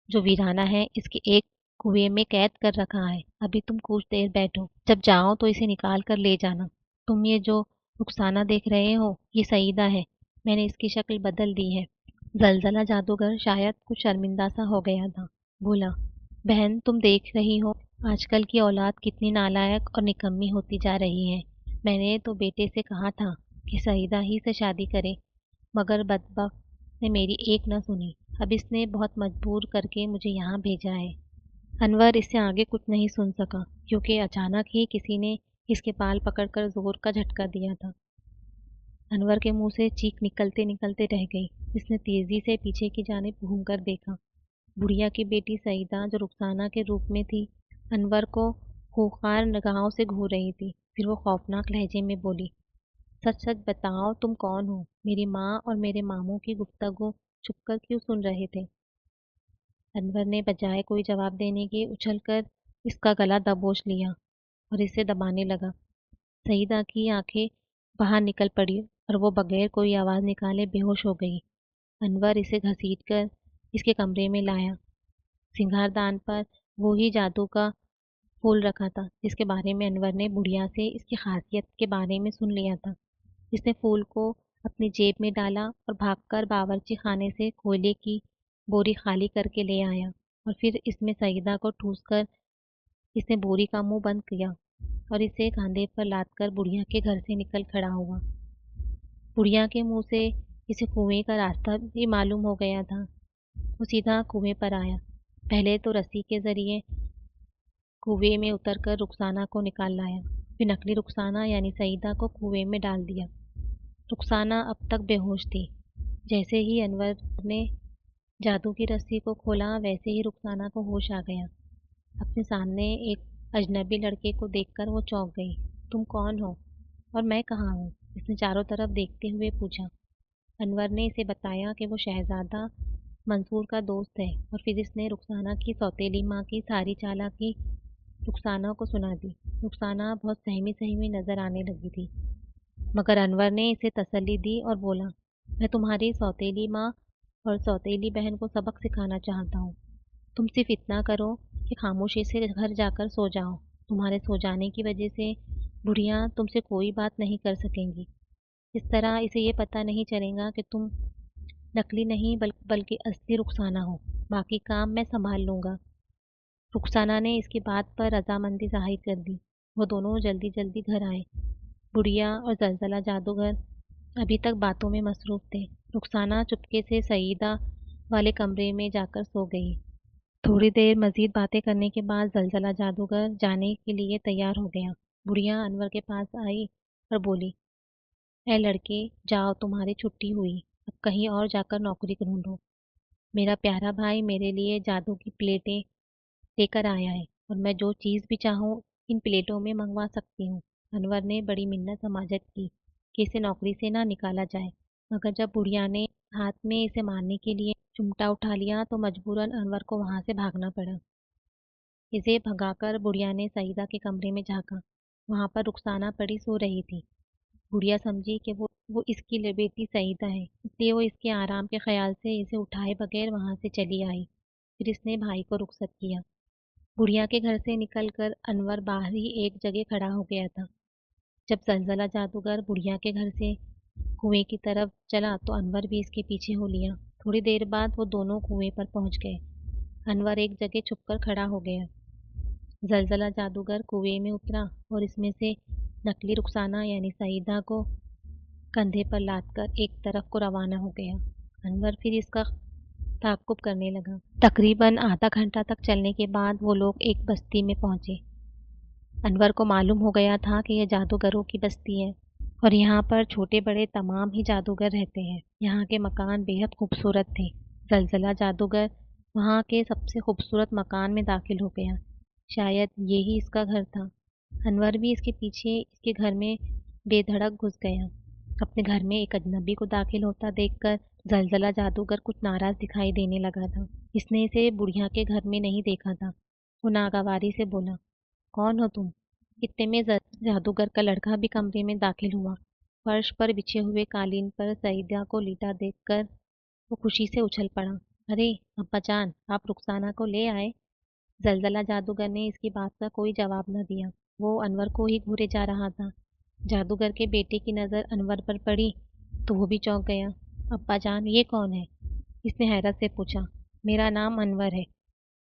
जो वीराना है इसके एक कुएं में कैद कर रखा है। अभी तुम कुछ देर बैठो, जब जाओ तो इसे निकाल कर ले जाना। तुम ये जो रुखसाना देख रहे हो ये सईदा है। मैंने इसकी शक्ल बदल दी है। जलजला जादूगर शायद कुछ शर्मिंदा सा हो गया था। बोला, बहन तुम देख रही हो आजकल की औलाद कितनी नालायक और निकम्मी होती जा रही है। मैंने तो बेटे से कहा था कि सईदा ही से शादी करे, मगर बदबख्त ने मेरी एक न सुनी। अब इसने बहुत मजबूर करके मुझे यहाँ भेजा है। अनवर इससे आगे कुछ नहीं सुन सका क्योंकि अचानक ही किसी ने इसके बाल पकड़कर जोर का झटका दिया था। अनवर के मुंह से चीख निकलते निकलते रह गई। इसने तेजी से पीछे की जानिब घूमकर देखा। बुढ़िया की बेटी सईदा जो रुखसाना के रूप में थी, अनवर को खूंखार निगाहों से घूर रही थी। फिर वो खौफनाक लहजे में बोली, सच सच बताओ तुम कौन हो? मेरी माँ और मेरे मामू की गुफ्तगू छुपकर क्यों सुन रहे थे? अनवर ने बजाय कोई जवाब देने के उछलकर इसका गला दबोच लिया और इसे दबाने लगा। सईदा की आंखें बाहर निकल पड़ी और वो बगैर कोई आवाज निकाले बेहोश हो गई। अनवर इसे घसीटकर इसके कमरे में लाया। सिंगारदान पर वो ही जादू का फूल रखा था जिसके बारे में अनवर ने बुढ़िया से इसकी खासियत के बारे में सुन लिया था। इसने फूल को अपनी जेब में डाला और भागकर बावर्ची खाने से कोयले की बोरी खाली करके ले आया और फिर इसमें सईदा को ठूसकर इसने बोरी का मुंह बंद किया और इसे कंधे पर लादकर बुढ़िया के घर से निकल खड़ा हुआ। बुढ़िया के मुंह से इसे कुएं का रास्ता भी मालूम हो गया था। वो सीधा कुएं पर आया। पहले तो रस्सी के जरिए कुएं में उतरकर रुखसाना को निकाल लाया, फिर नकली रुखसाना यानी सईदा को कुएं में डाल दिया। रुखसाना अब तक बेहोश थी। जैसे ही अनवर ने जादू की रस्सी को खोला वैसे ही रुखसाना को होश आ गया। अपने सामने एक अजनबी लड़के को देखकर वो चौंक गई। तुम कौन हो और मैं कहाँ हूँ? इसने चारों तरफ देखते हुए पूछा। अनवर ने इसे बताया कि वो शहजादा मंसूर का दोस्त है और फिर इसने रुखसाना की सौतेली माँ की सारी चालाकी रुखसाना को सुना दी। रुखसाना बहुत सहमी सहमी नजर आने लगी थी, मगर अनवर ने इसे तसल्ली दी और बोला, मैं तुम्हारी सौतेली माँ और सौतेली बहन को सबक सिखाना चाहता हूँ। तुम सिर्फ इतना करो कि खामोशी से घर जाकर सो जाओ। तुम्हारे सो जाने की वजह से बुढ़िया तुमसे कोई बात नहीं कर सकेंगी। इस तरह इसे ये पता नहीं चलेगा कि तुम नकली नहीं बल्कि असली रुखसाना हो। बाकी काम मैं संभाल लूंगा। रुखसाना ने इसकी बात पर रजामंदी जाहिर कर दी। वो दोनों जल्दी जल्दी घर आए। बुढ़िया और जलजला जादूगर अभी तक बातों में मसरूफ थे। रुखसाना चुपके से सईदा वाले कमरे में जाकर सो गई। थोड़ी देर मजीद बातें करने के बाद जलजला जादूगर जाने के लिए तैयार हो गया। बुढ़िया अनवर के पास आई और बोली, ए लड़के, जाओ तुम्हारी छुट्टी हुई। अब कहीं और जाकर नौकरी ढूंढो। मेरा प्यारा भाई मेरे लिए जादू की प्लेटें लेकर आया है। और मैं जो चीज़ भी चाहूँ इन प्लेटों में मंगवा सकती हूँ। अनवर ने बड़ी मिन्नत समाजत की कि इसे नौकरी से ना निकाला जाए, मगर जब बुढ़िया ने हाथ में इसे मारने के लिए चिमटा उठा लिया तो मजबूरन अनवर को वहां से भागना पड़ा। इसे भगाकर बुढ़िया ने सईदा के कमरे में झांका। वहां पर रुखसाना पड़ी सो रही थी। बुढ़िया समझी कि वो इसकी बेटी सईदा है, इसलिए वो इसके आराम के ख्याल से इसे उठाए बगैर वहां से चली आई। फिर इसने भाई को रुखसत किया। बुढ़िया के घर से निकलकर अनवर बाहर ही एक जगह खड़ा हो गया था। जब जलजला जादूगर बुढ़िया के घर से कुएं की तरफ चला तो अनवर भी इसके पीछे हो लिया। थोड़ी देर बाद वो दोनों कुएं पर पहुंच गए। अनवर एक जगह छुपकर खड़ा हो गया। जलजला जादूगर कुएं में उतरा और इसमें से नकली रुखसाना यानी सईदा को कंधे पर लादकर एक तरफ को रवाना हो गया। अनवर फिर इसका ताक़ुब करने लगा। तकरीबन आधा घंटा तक चलने के बाद वो लोग एक बस्ती में पहुंचे। अनवर को मालूम हो गया था कि यह जादूगरों की बस्ती है और यहाँ पर छोटे बड़े तमाम ही जादूगर रहते हैं। यहाँ के मकान बेहद खूबसूरत थे। जलजला जादूगर वहाँ के सबसे खूबसूरत मकान में दाखिल हो गया। शायद यही इसका घर था। अनवर भी इसके पीछे इसके घर में बेधड़क घुस गया। अपने घर में एक अजनबी को दाखिल होता देखकर जलजला जादूगर कुछ नाराज दिखाई देने लगा था। इसने इसे बुढ़िया के घर में नहीं देखा था। वो नागवारी से बोला, कौन हो तुम? इतने में जादूगर का लड़का भी कमरे में दाखिल हुआ। फर्श पर बिछे हुए कालीन पर सईदा को लेटा देखकर वो खुशी से उछल पड़ा। अरे अब्बा जान, आप रुखसाना को ले आए? जलजला जादूगर ने इसकी बात का कोई जवाब न दिया। वो अनवर को ही घूरे जा रहा था। जादूगर के बेटे की नज़र अनवर पर पड़ी तो वो भी चौंक गया। अब्बा जान, ये कौन है? इसने हैरत से पूछा। मेरा नाम अनवर है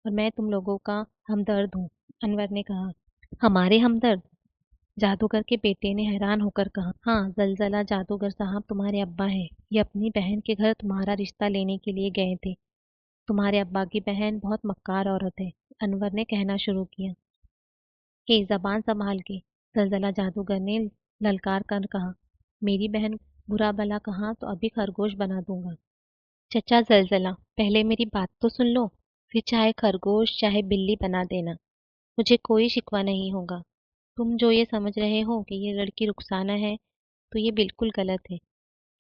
और मैं तुम लोगों का हमदर्द हूँ, अनवर ने कहा। हमारे हमदर्द? जादूगर के बेटे ने हैरान होकर कहा। हाँ जलजला जादूगर साहब, तुम्हारे अब्बा हैं। ये अपनी बहन के घर तुम्हारा रिश्ता लेने के लिए गए थे। तुम्हारे अब्बा की बहन बहुत मक्कार औरत है, अनवर ने कहना शुरू किया। ए जबान संभाल के, जलजला जादूगर ने ललकार कर कहा। मेरी बहन बुरा भला कहा तो अभी खरगोश बना दूंगा। चचा जलजला, पहले मेरी बात तो सुन लो, फिर चाहे खरगोश चाहे बिल्ली बना देना, मुझे कोई शिकवा नहीं होगा। तुम जो ये समझ रहे हो कि ये लड़की रुखसाना है तो ये बिल्कुल गलत है।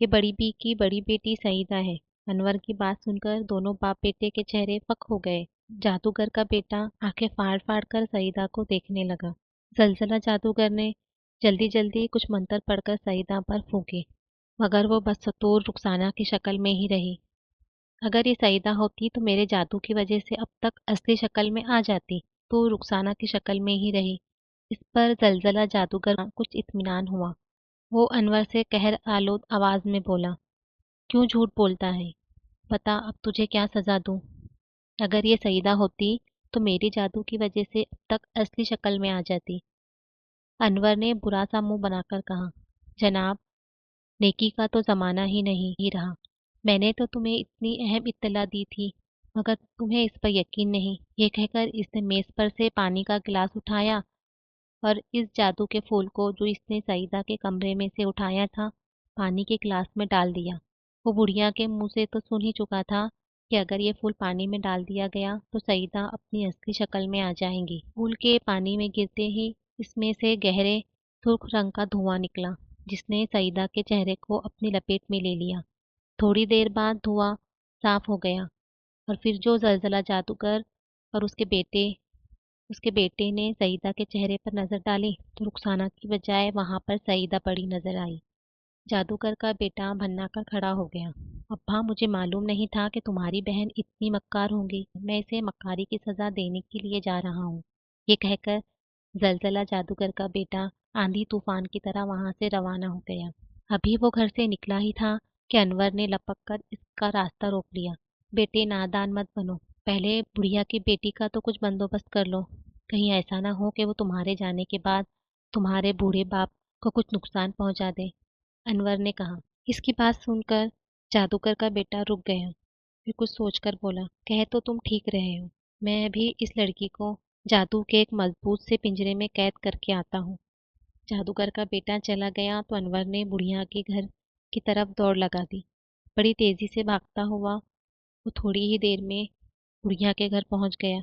ये बड़ी बी की बड़ी बेटी सईदा है। अनवर की बात सुनकर दोनों बाप बेटे के चेहरे फक हो गए। जादूगर का बेटा आंखें फाड़ फाड़ कर सईदा को देखने लगा। जलजला जादूगर ने जल्दी जल्दी कुछ मंत्र पढ़कर सईदा पर फूके, मगर वो बदस्तूर रुखसाना की शक्ल में ही रही। अगर ये सईदा होती तो मेरे जादू की वजह से अब तक असली शक्ल में आ जाती, तो रुखसाना की शक्ल में ही रही। इस पर जलजला जादूगर को कुछ इत्मीनान हुआ। वो अनवर से कहर आलोद आवाज में बोला, क्यों झूठ बोलता है? बता अब तुझे क्या सजा दूं? अगर ये सईदा होती तो मेरी जादू की वजह से अब तक असली शक्ल में आ जाती। अनवर ने बुरा सा मुंह बनाकर कहा, जनाब, नेकी का तो जमाना ही नहीं ही रहा। मैंने तो तुम्हें इतनी अहम इत्तला दी थी, मगर तुम्हें इस पर यकीन नहीं। ये कहकर इसने मेज पर से पानी का गिलास उठाया और इस जादू के फूल को जो इसने सईदा के कमरे में से उठाया था, पानी के गिलास में डाल दिया। वो बुढ़िया के मुंह से तो सुन ही चुका था कि अगर ये फूल पानी में डाल दिया गया तो सईदा अपनी असली शक्ल में आ जाएंगी। फूल के पानी में गिरते ही इसमें से गहरे सुर्ख रंग का धुआं निकला, जिसने सईदा के चेहरे को अपनी लपेट में ले लिया। थोड़ी देर बाद धुआं साफ हो गया और फिर जो जलजला जादूगर और उसके बेटे ने सईदा के चेहरे पर नजर डाली तो रुखसाना की बजाय वहां पर सईदा पड़ी नजर आई। जादूगर का बेटा भन्ना कर खड़ा हो गया। अब्बा, मुझे मालूम नहीं था कि तुम्हारी बहन इतनी मक्कार होंगी। मैं इसे मक्कारी की सजा देने के लिए जा रहा हूँ। ये कहकर जलजला जादूगर का बेटा आंधी तूफान की तरह वहां से रवाना हो गया। अभी वो घर से निकला ही था कि अनवर ने लपक कर इसका रास्ता रोक लिया। बेटे, नादान मत बनो। पहले बुढ़िया की बेटी का तो कुछ बंदोबस्त कर लो। कहीं ऐसा ना हो कि वो तुम्हारे जाने के बाद तुम्हारे बूढ़े बाप को कुछ नुकसान पहुंचा दे, अनवर ने कहा। इसकी बात सुनकर जादूगर का बेटा रुक गया। फिर कुछ सोचकर बोला, कह तो तुम ठीक रहे हो। मैं अभी इस लड़की को जादू के एक मजबूत से पिंजरे में कैद करके आता हूँ। जादूगर का बेटा चला गया तो अनवर ने बुढ़िया के घर की तरफ दौड़ लगा दी। बड़ी तेजी से भागता हुआ वो थोड़ी ही देर में बुढ़िया के घर पहुंच गया।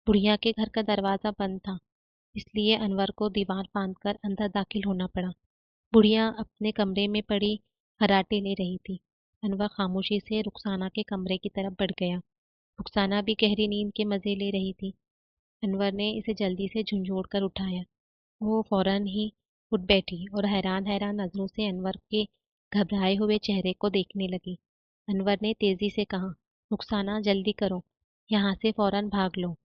बुढ़िया के घर का दरवाजा बंद था, इसलिए अनवर को दीवार फांदकर अंदर दाखिल होना पड़ा। बुढ़िया अपने कमरे में पड़ी खर्राटे ले रही थी। अनवर खामोशी से रुखसाना के कमरे की तरफ बढ़ गया। रुखसाना भी गहरी नींद के मजे ले रही थी। अनवर ने इसे जल्दी से झंझोड़ कर उठाया। वो फौरन ही उठ बैठी और हैरान हैरान नजरों से अनवर के घबराए हुए चेहरे को देखने लगी। अनवर ने तेजी से कहा, रुखसाना जल्दी करो, यहाँ से फौरन भाग लो।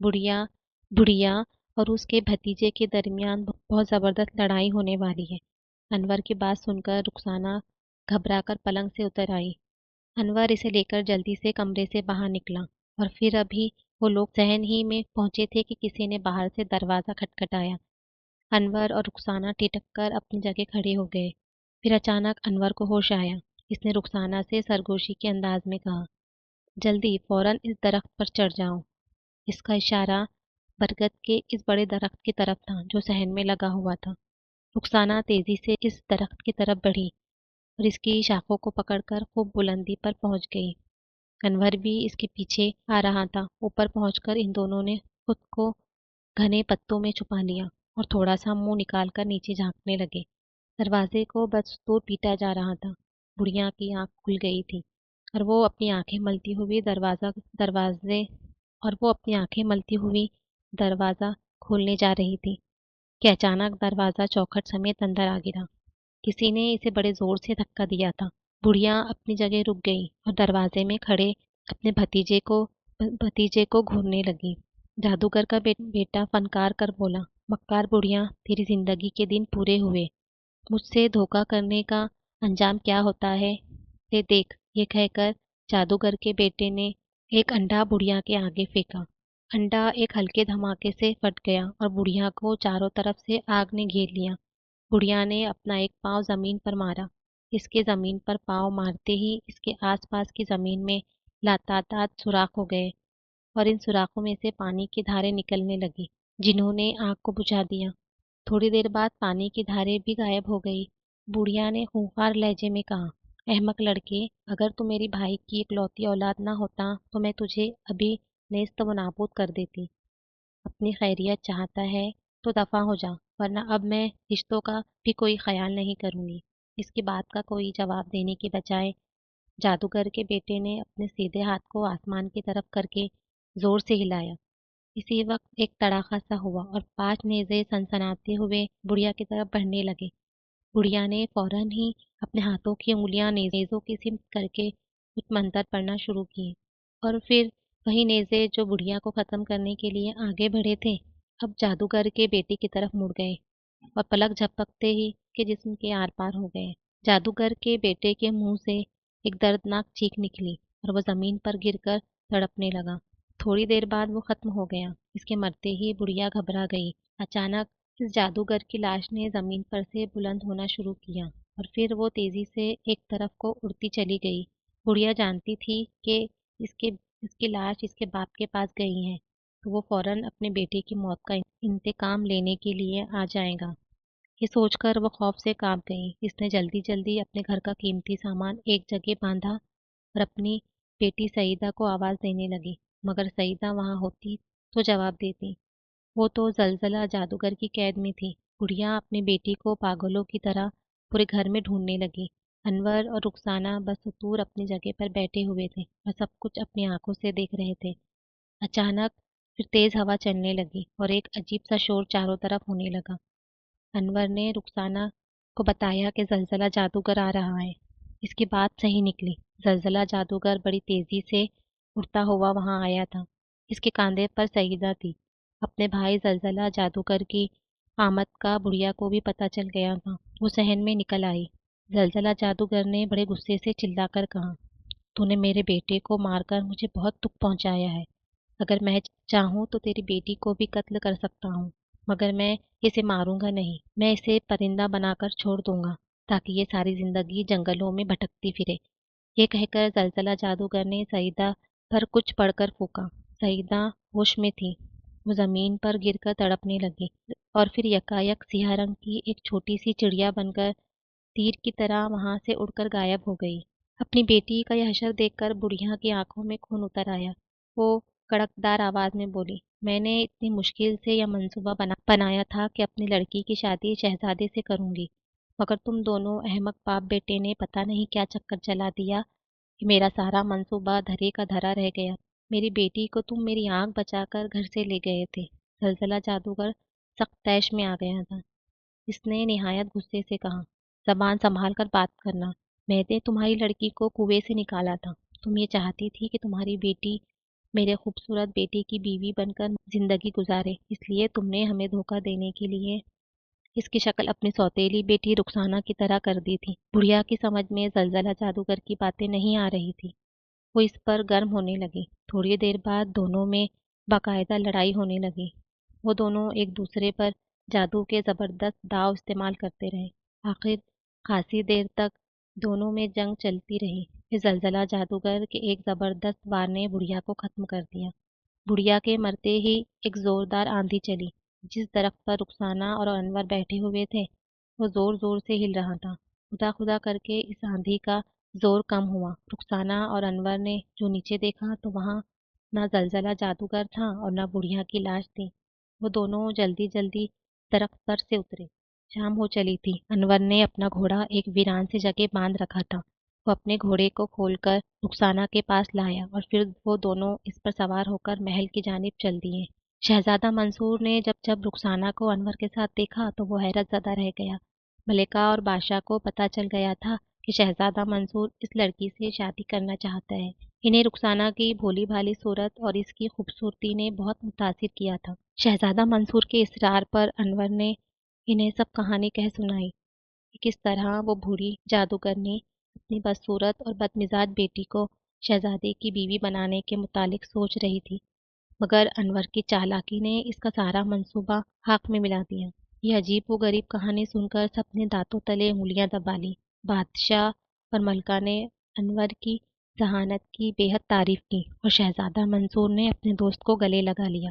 बुढ़िया बुढ़िया और उसके भतीजे के दरमियान बहुत जबरदस्त लड़ाई होने वाली है। अनवर की बात सुनकर रुखसाना घबराकर पलंग से उतर आई। अनवर इसे लेकर जल्दी से कमरे से बाहर निकला और फिर अभी वो लोग सहन ही में पहुंचे थे कि किसी ने बाहर से दरवाजा खटखटाया। अनवर और रुखसाना ठिठक कर अपनी जगह खड़े हो गए। फिर अचानक अनवर को होश आया। इसने रुखसाना से सरगोशी के अंदाज में कहा, जल्दी फौरन इस दरख्त पर चढ़ जाओ। इसका इशारा बरगद के इस बड़े दरख्त की तरफ था जो सहन में लगा हुआ था। रुखसाना तेजी से इस दरख्त की तरफ बढ़ी और इसकी शाखों को पकड़कर खूब बुलंदी पर पहुंच गई। अनवर भी इसके पीछे आ रहा था। ऊपर पहुंचकर इन दोनों ने खुद को घने पत्तों में छुपा लिया और थोड़ा सा मुंह निकालकर नीचे झांकने लगे। दरवाजे को बदस्तूर पीटा जा रहा था। बुढ़िया की आंख खुल गई थी और वो अपनी आंखें मलती हुई दरवाजे और वो अपनी आंखें मलती हुई दरवाजा खोलने जा रही थी कि अचानक दरवाजा चौखट समेत अंदर आ गिरा। किसी ने इसे बड़े जोर से धक्का दिया था। बुढ़िया अपनी जगह रुक गई और दरवाजे में खड़े अपने भतीजे को घूरने लगी। जादूगर का बेटा फनकार कर बोला, मक्कार बुढ़िया, तेरी जिंदगी के दिन पूरे हुए। मुझसे धोखा करने का अंजाम क्या होता है, ले देख। ये कहकर जादूगर के बेटे ने एक अंडा बुढ़िया के आगे फेंका। अंडा एक हल्के धमाके से फट गया और बुढ़िया को चारों तरफ से आग ने घेर लिया। बुढ़िया ने अपना एक पांव जमीन पर मारा। इसके जमीन पर पांव मारते ही इसके आसपास की जमीन में लातादार सुराख हो गए और इन सुराखों में से पानी की धारें निकलने लगी, जिन्होंने आग को बुझा दिया। थोड़ी देर बाद पानी की धारें भी गायब हो गई। बुढ़िया ने खूंखार लहजे में कहा, अहमक लड़के, अगर तू मेरी भाई की इकलौती औलाद ना होता तो मैं तुझे अभी नेस्त व नाबूद कर देती। अपनी खैरियत चाहता है तो दफा हो जा, वरना अब मैं रिश्तों का भी कोई ख्याल नहीं करूंगी। इसकी बात का कोई जवाब देने के बजाय जादूगर के बेटे ने अपने सीधे हाथ को आसमान की तरफ करके जोर से हिलाया। इसी वक्त एक तड़ाका सा हुआ और 5 नेज़े सनसनाते हुए बुढ़िया की तरफ बढ़ने लगे। बुढ़िया ने फौरन ही अपने हाथों की उंगलियां नेज़ों की सिमत करके कुछ मंतर पढ़ना शुरू किए और फिर वही नेज़े जो बुढ़िया को खत्म करने के लिए आगे बढ़े थे, अब जादूगर के बेटे की तरफ मुड़ गए और पलक झपकते ही के जिस्म के आर पार हो गए। जादूगर के बेटे के मुंह से एक दर्दनाक चीख निकली और वो जमीन पर गिरकर तड़पने लगा। थोड़ी देर बाद वो खत्म हो गया। इसके मरते ही बुढ़िया घबरा गई। अचानक इस जादूगर की लाश ने जमीन पर से बुलंद होना शुरू किया और फिर वो तेजी से एक तरफ को उड़ती चली गई। बुढ़िया जानती थी कि इसके इसकी लाश इसके बाप के पास गई है, तो वो फौरन अपने बेटे की मौत का इंतकाम लेने के लिए आ जाएगा। ये सोचकर वो खौफ से कांप गई। इसने जल्दी जल्दी अपने घर का कीमती सामान एक जगह बांधा और अपनी बेटी सईदा को आवाज देने लगी। मगर सईदा वहां होती तो जवाब देती। वो तो जलजला जादूगर की कैद में थी। बुढ़िया अपनी बेटी को पागलों की तरह पूरे घर में ढूंढने लगी। अनवर और रुखसाना बस दूर अपनी जगह पर बैठे हुए थे और सब कुछ अपनी आंखों से देख रहे थे। अचानक फिर तेज हवा चलने लगी और एक अजीब सा शोर चारों तरफ होने लगा। अनवर ने रुखसाना को बताया कि जलजला जादूगर आ रहा है। इसकी बात सही निकली। जलजला जादूगर बड़ी तेजी से उड़ता हुआ वहां आया था। इसके कंधे पर सईदा थी। अपने भाई जलजला जादूगर की आमद का बुढ़िया को भी पता चल गया था। वो सहन में निकल आई। जलजला जादूगर ने बड़े गुस्से से चिल्लाकर कहा, तूने मेरे बेटे को मारकर मुझे बहुत दुख पहुंचाया है। अगर मैं चाहूँ तो तेरी बेटी को भी कत्ल कर सकता हूँ, मगर मैं इसे मारूंगा नहीं। मैं इसे परिंदा बनाकर छोड़ दूंगा ताकि ये सारी जिंदगी जंगलों में भटकती फिरे। ये कहकर जलजला जादूगर ने सईदा पर कुछ पढ़कर फूका। सईदा होश में थी। वो जमीन पर गिरकर तड़पने लगी और फिर यकायक सिया रंग की एक छोटी सी चिड़िया बनकर तीर की तरह वहां से उड़कर गायब हो गई। अपनी बेटी का यह हशर देखकर बुढ़िया की आंखों में खून उतर आया। वो कड़कदार आवाज में बोली। मैंने इतनी मुश्किल से यह मंसूबा बनाया था कि अपनी लड़की की शादी शहजादे से करूंगी, मगर तुम दोनों अहमक बाप बेटे ने पता नहीं क्या चक्कर चला दिया कि मेरा सारा मंसूबा धरे का धरा रह गया। मेरी बेटी को तुम मेरी आंख बचाकर घर से ले गए थे। जलजला जादूगर सख्त तैश में आ गया था। इसने निहायत गुस्से से कहा, जबान संभाल कर बात करना। मैंने तुम्हारी लड़की को कुएं से निकाला था। तुम ये चाहती थी कि तुम्हारी बेटी मेरे खूबसूरत बेटे की बीवी बनकर जिंदगी गुजारे, इसलिए तुमने हमें धोखा देने के लिए इसकी शक्ल अपनी सौतेली बेटी रुखसाना की तरह कर दी थी। बुढ़िया की समझ में जलजला जादूगर की बातें नहीं आ रही थी। वो इस पर गर्म होने लगी। थोड़ी देर बाद दोनों में बाकायदा लड़ाई होने लगी। वो दोनों एक दूसरे पर जादू के जबरदस्त दाव इस्तेमाल करते रहे। आखिर खासी देर तक दोनों में जंग चलती रही। फिर जलजला जादूगर के एक जबरदस्त वार ने बुढ़िया को खत्म कर दिया। बुढ़िया के मरते ही एक जोरदार आंधी चली। जिस दरख्त पर रुखसाना और अनवर बैठे हुए थे वो जोर जोर से हिल रहा था। खुदा खुदा करके इस आंधी का जोर कम हुआ। रुखसाना और अनवर ने जो नीचे देखा तो वहां ना जलजला जादूगर था और ना बुढ़िया की लाश थी। वो दोनों जल्दी जल्दी दरख्त पर से उतरे। शाम हो चली थी। अनवर ने अपना घोड़ा एक वीरान सी जगह बांध रखा था। वो अपने घोड़े को खोलकर रुखसाना के पास लाया और फिर वो दोनों इस पर सवार होकर महल की जानिब चल दिए। शहजादा मंसूर ने जब जब रुखसाना को अनवर के साथ देखा तो वो हैरत ज़दा रह गया। मलिका और बादशाह को पता चल गया था कि शहजादा मंसूर इस लड़की से शादी करना चाहता है। इन्हें रुखसाना की भोली भाली सूरत और इसकी खूबसूरती ने बहुत मुतासिर किया था। शहजादा मंसूर के इसरार पर अनवर ने इन्हें सब कहानी कह सुनाई कि किस तरह वो बूढ़ी जादूगरनी अपनी बदसूरत और बदमिजाज बेटी को शहजादे की बीवी बनाने के मुतालिक सोच रही थी, मगर अनवर की चालाकी ने इसका सारा मंसूबा खाक में मिला दिया। ये अजीब व गरीब कहानी सुनकर सबने दांतों तले उंगलियां दबा ली। बादशाह और मलका ने अनवर की जहानत की बेहद तारीफ की और शहजादा मंसूर ने अपने दोस्त को गले लगा लिया।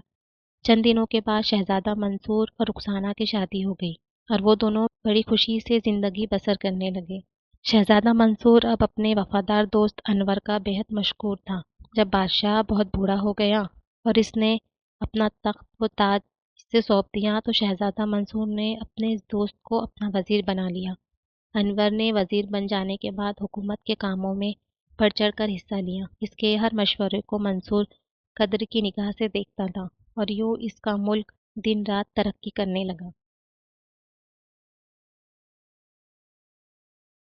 चंद दिनों के बाद शहजादा मंसूर और रुखसाना की शादी हो गई और वो दोनों बड़ी खुशी से जिंदगी बसर करने लगे। शहजादा मंसूर अब अपने वफादार दोस्त अनवर का बेहद मशहूर था। जब बादशाह बहुत बूढ़ा हो गया और इसने अपना तख्त व ताज इससे सौंप दिया तो शहजादा मंसूर ने अपने इस दोस्त को अपना वजीर बना लिया। अनवर ने वजीर बन जाने के बाद हुकूमत के कामों में बढ़ चढ़ कर हिस्सा लिया। इसके हर मशवरे को मंसूर कद्र की निगाह से देखता था और यूं इसका मुल्क दिन रात तरक्की करने लगा।